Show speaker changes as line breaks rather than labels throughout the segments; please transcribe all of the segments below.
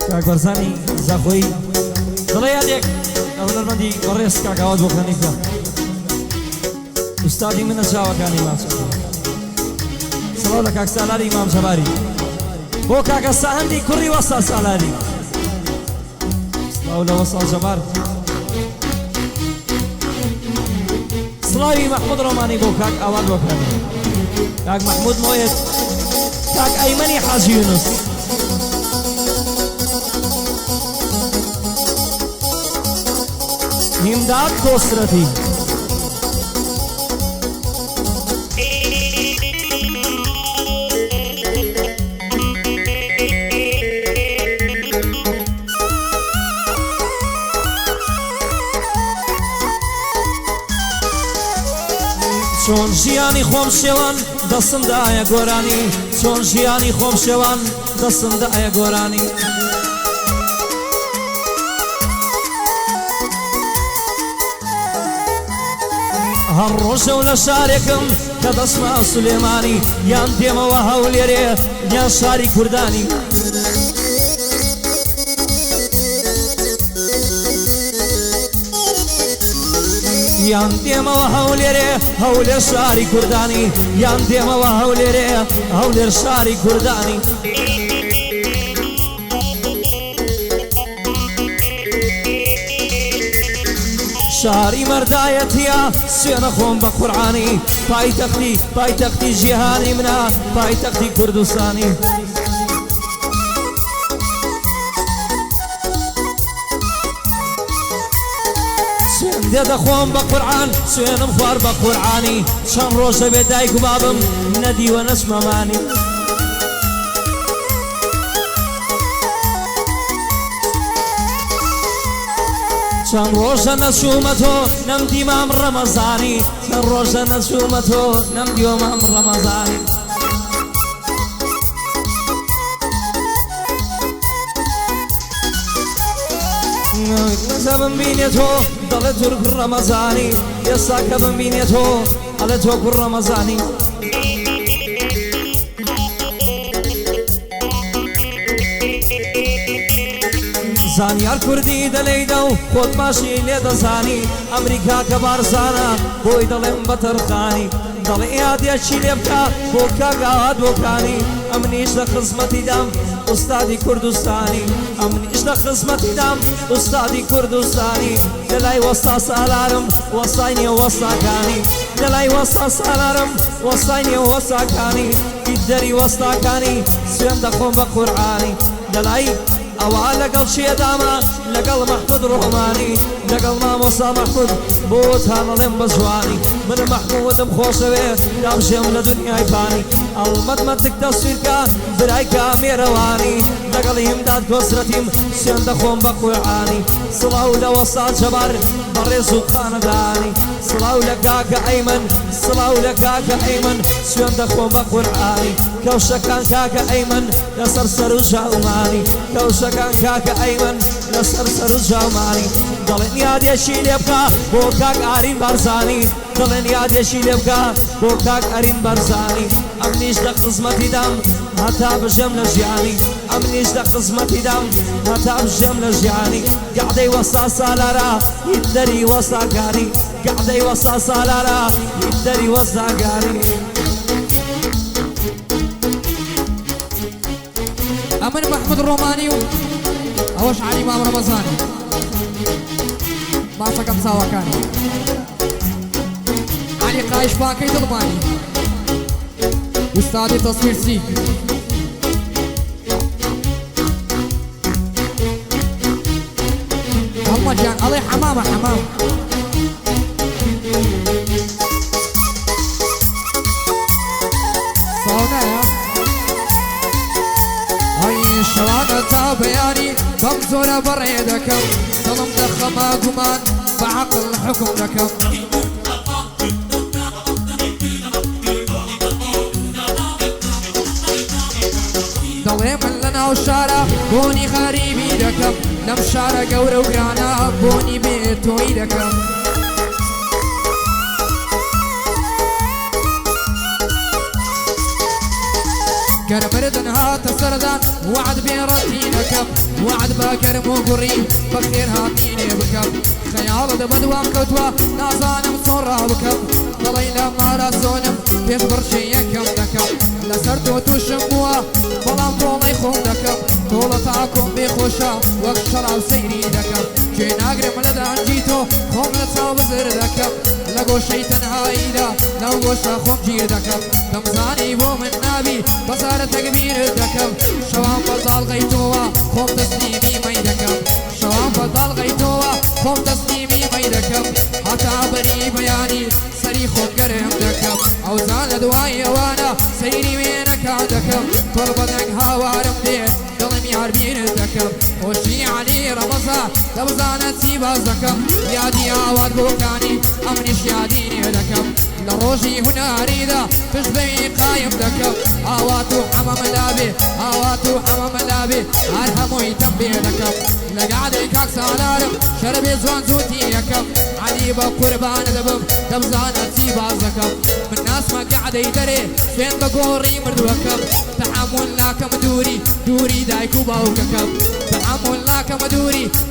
كاكبرزاني زاخوي ضلي هذيك أهل المدي وريس كاكاوات بوخانيكا أستاذي من الشاوة كان إمام شباري صلوا لك أكسالاري إمام شباري بو كاكا ساهندي كري وصا سالاري صلوا لوصا جبار صلاوي محمود روماني بو كاك أواد بوخاني كاك محمود مويت كاك أيمني حاج يونس همداد كوسرتي چون ژیانی خۆم شێوان دەستم دایە گۆرانی چۆن ژیانی خۆم شێوان دەستم دایە گۆرانی هەر ڕۆژە و لە شارێکم کە دەسما سولێمانی یان دێمەوە هەولێرێ یان شاری کوردانی یان دێمەوە هەولێرێ هەولێر شاری کوردانی یان دێمەوە هەولێرێ هەولێر شاری کوردانی شاری مەردایەتیە سوێنە خۆم بە قورعانی پایتەختی جیهانی منە پایتەختی کوردستانی دێ دەخۆم بە قورعان سوێنم خوار بە قورعانی چەند ڕۆژە بێ دایک و بابم نەدیوە نەچمەمانی چەند ڕۆژە نەچوومە تۆ نەمدی مام ڕەمەزانی چەند ڕۆژە نەچوومە تۆ نەمدیوە مام ڕەمەزانی ئێستا بمبینێ تۆ دەڵێ تۆ کوڕ ڕەمەزانی ئێستا کە بمبینێ تۆ ئەڵێ تۆ کوڕ ڕەمەزانی زانیار کوردی دەلەیدە و خۆت باشی لێ دەزانی ئەمریکا کە بارزانە بۆی دەڵێم بەتەرخانی دەڵێ یادێکی لێ بکە بۆ کاگاوات بۆکانی ئەمنیش لە خزمەتی دام ئوستادی کوردستانی ئەمنیش لە خزمەتی دام ئوستادی کوردستانی لەلای وەستا سالارم وەستای نێو وەستاکانی لەلای وەستا سالارم وەستای نێو وەستاکانی ئیدەری وەستاکانی سوێن دەخۆم بە قورعانی لەلای ئەوە لەگەڵ شێدامە لەگەڵ مەحمود ڕۆمانی لەگەڵ مامۆستا مەحمود بۆ تاڵەڵێم بە جوانی من مەحمودم خۆشەوێ دامژێم لە دنیای فانی ئەڵمەتمەتک دەسویرکە برای کامێرەوانی لەگەڵی هیمداد کۆسرەتیم سوێن دەخۆم بە قورعانی سڵاو لە وەستا جەبار بەڕێز و خانەدانی سڵاو لە کاکە ئەیمن سڵاو لە کاکە ئەیمن سوێن دەخۆم بە قورعانی کەوشەکان کاکە ئەیمن لەسەر سەر و ژاومانی کەوشەکان کاکە ئەیمن لەسەر سەر و ژاومانی دەڵێن یادێکی لێ بکە بۆ کاک ئارین بارزانی دەڵێن یادێکی لێ بکە بۆ کاک ئەرین بارزانی ئەمنیش لە خزمەتی دام هەتا بژێم لە ژیانی ئەمنیش لە خزمەتی دام هەتا بژێم لە ژیانی گەعدەی وەستا سالارە هیتلەری وەستاکانی گەعدەی وەستا سالارە هیتلەری وەستاکانی
أمن محمود الروماني أوش علي إمام رمضاني ما سقط سوا كان علي قايش باكي ضرباني أستاذي تصوير سي محمد جان علي حمامة حمام صونا يا هاي شوانا تابياني بمزورة بريدكم ظلم دخما قمان بعقل حكم لكم ضويم لنا وشارع بوني خريبي لكم لم شارع قورة وقرانا بوني بيتوي لكم كرمردن هات تسردان وعد بيرتينكم وعد باكر مقري بخير هاتيني بكم خيال بدوام كتوى نازانم صورا بكم ضلي لما راسونم بيش برشيكم دكم لسرتو توشموا بلام طولي خون دكم طولتاكم بخوشا وقت شراب سيري دكم جين اقرم لدان جيتو خون لتصاو بزر دكم لقو شيطان هايدا لو قوشا خون جير دكم دمزاني بو من نابي بصار تكبير دكم شوام بطال غيتوا خون تسليمي ميدكم شوام بطال غيتوا خون تسليمي ميدكم حتى بري بياني سري خون قرم دكم اوزان دواي وانا سيري وينك عندكم تربتك هوارم دير دلم يار بير دكم وشي علي رمزا دبزانة سيبازكم يادي عواد بوكاني امنش ياديني دكم لروجي هنا ريدا تشبهي قايم دكم اواتو حمام لابي اواتو حمام لابي ارهمو يتنبي دكم لقعدي كاك سالارم شربي زوان زوتي يكم علي بقربان دبم دبزانة سيبازكم من ناس ما قاعد يدري فين بقوري مردوكم تحمل لكم دوري دايكو باوككم تحمل لكم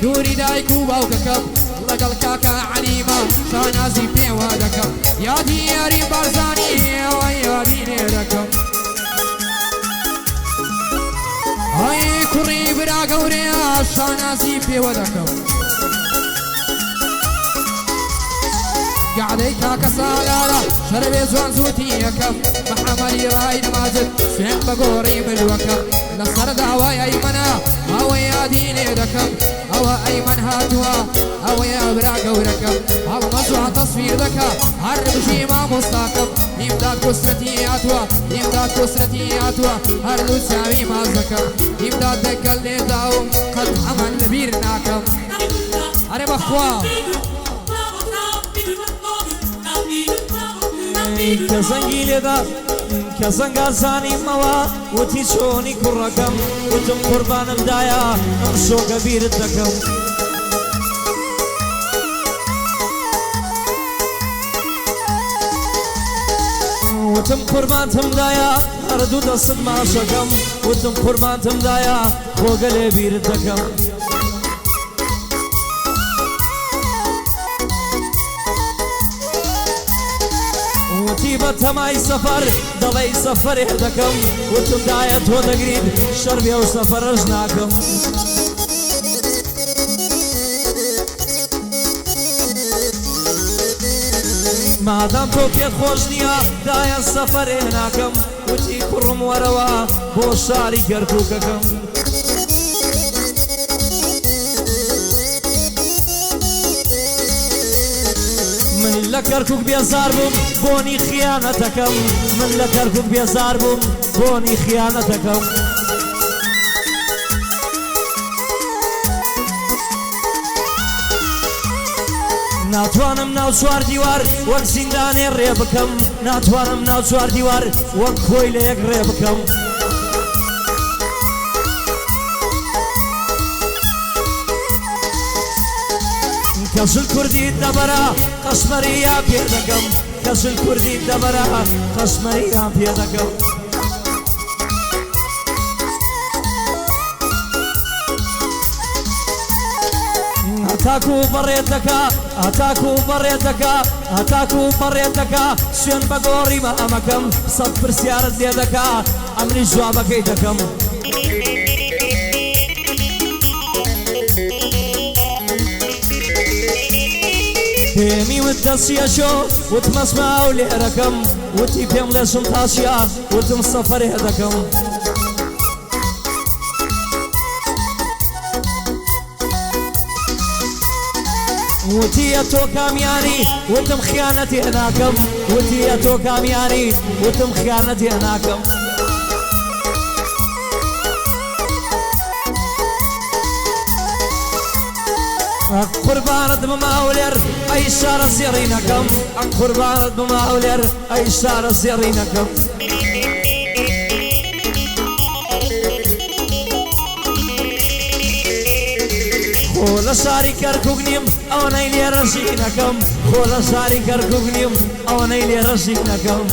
دوري دايكو باوككم لقل كاكا عليما شانازي في وادكم يا دياري بارزاني ويا دينيركم هاي كوري برا قوري شانازي في وادكم قاعدي كاكا سالارا شربي زوان زوتي يكم محملي رايد ماجد سين بقوري بالوكم نصر دعوة ايمنا او يا ديني ركم او ايمن هاتوا او يا براق وركم او مزوع تصوير ذكا هرب شيما مستقم امداد كسرتي اتوا امداد كسرتي اتوا هرب سامي ما زكم امداد دكال داو قد حمل نبير ناكم عرب اخوة
كزنگی لێدا کەزەنگا زانیمەوە وتی چۆنی کوڕەکەم وتم قوربانم دایە ئەم شۆکە بیرت دەکەم وتم قوربانتم دایە هەردوو دەستم ماشەکەم وتم قوربانتم دایە خۆگە لێ بیرت دەکەم وتی بە تەمای سەفەر دەڵێی سەفەرێ دەکەم وتم دایە تۆ دەگریت شەربێ و سەفەرەش ناکەم مادام تۆ پێت خۆش نییە دایە سەفەرێ ناکەم وتی کوڕم وەرەوە بۆ شاری کەرکووکەکەم من لە کەرکووک بێزار بووم بۆنی خیانەتەکەم من لە کەرکووک بێزار بووم بۆنی خیانەتەکەم ناتوانم ناو چوار دیوار وەک زیندانێ ڕێ بکەم ناتوانم ناو چوار دیوار وەک خۆی لە یەک ڕێ بکەم کەسل کوردی دەبەرە قەشمەریان پێ دەکەم کەسل کوردی دەبەرە قەشمەریان پێ دەکەم هەتاکو بەڕێت دەکا هەتاکو بەڕێت دەکا هەتاکو بەڕێت دەکا سوێن بە گۆڕیمە ئەمەکەم سەد پرسیارت لێ دەکا ئەمری جوابەکەی دەکەم پێمی وت دەسیە شۆ وتمەسما و لێرەکەم وتی پێم لێشم تاشیا وتم سەفەرێ دەکەم وتیە تۆ کامیانی وتم خیانەتی ناکەم وتیە تۆ کامیانی وتم خیانەتی ناکەم قوربانت بماولێر ئەی شارە زێڕینەکەم قوربانت بماولێر ئەی شارە زێڕینەکەم خۆ لە شاری کەرکووک نیم ئەوەنەی لێرە ژینەکەم خۆ لە شاری کەرکووک نیم ئەوەنەی لێرە ژینەکەم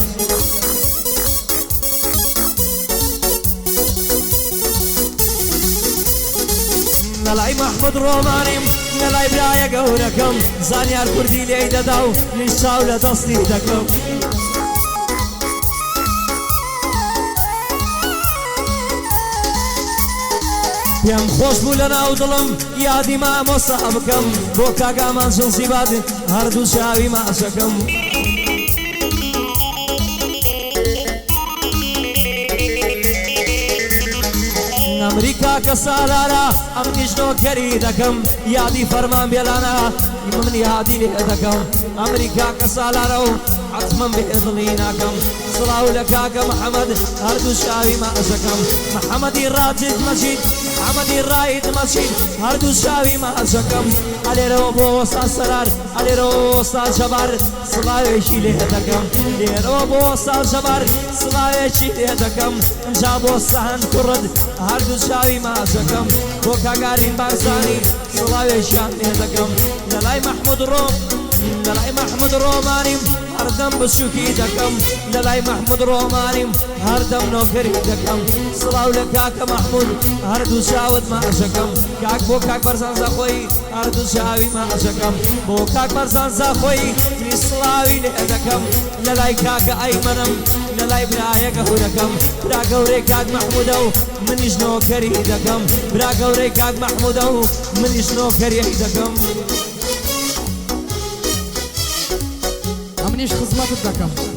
لەلای محمود ڕۆمانیم لەلای برایە گەورەکەم زانیار کوردی لێی دەدا و نیشاو لە دەستی دەکەم پێم خۆش بوو لە ناو دڵم یادی مامۆستا بکەم بۆ کاگامان زڵزیبات هەردوو چاوی ماسەکەم ئەمریکا کە سالارە ئەم نیشتۆکەری دەکەم یادی فەرمان بێلانە من یادی لێ دەکەم ئەمریکا کە سالارە و حتمم بێدڵی ناکەم سڵاو لە کاکە محەممەد هەردوو شاوی ماسەکەم محەممەدی ڕاجد مەجید محەممەدی ڕاید مەچید هەردوو شاوی ماسەکەم ئەلێرەوە بۆ وەستا سەرار ئەلێرەوە وەستا جەبار سڵاوێکی لێ دەکەم لێرەوە بۆ وەستا جەبار سڵاوێکی لێ دەکەم ئەنجا بۆ سەهەن کوڕد هەردوو شاوی ماسەکەم بۆ کاگارین بارزانی سڵاوێکیان لێ دەکەم لەلای محمود ڕۆ لەلای محمود ڕۆمانیم هەردەم بچووکی دەکەم لەلای محمود ڕۆمانیم هەردەم نۆکەری دەکەم سڵاو لە کاکە محمود هەردوو چاوت ماسەکەم کاک بۆ کاک بەرزان زاخۆی هەردوو چاوی ماسەکەم بۆ کاک بەرزان زاخۆی سڵاوی لێ دەکەم لەلای کاکە ئەیمەنم لەلای برایە گەورەکەم برا گەورەی کاک محمودە و منیش نۆکەری دەکەم برا گەورەی کاک محمودە و منیش نۆکەری دەکەم
منیش خزمەتت دەکەم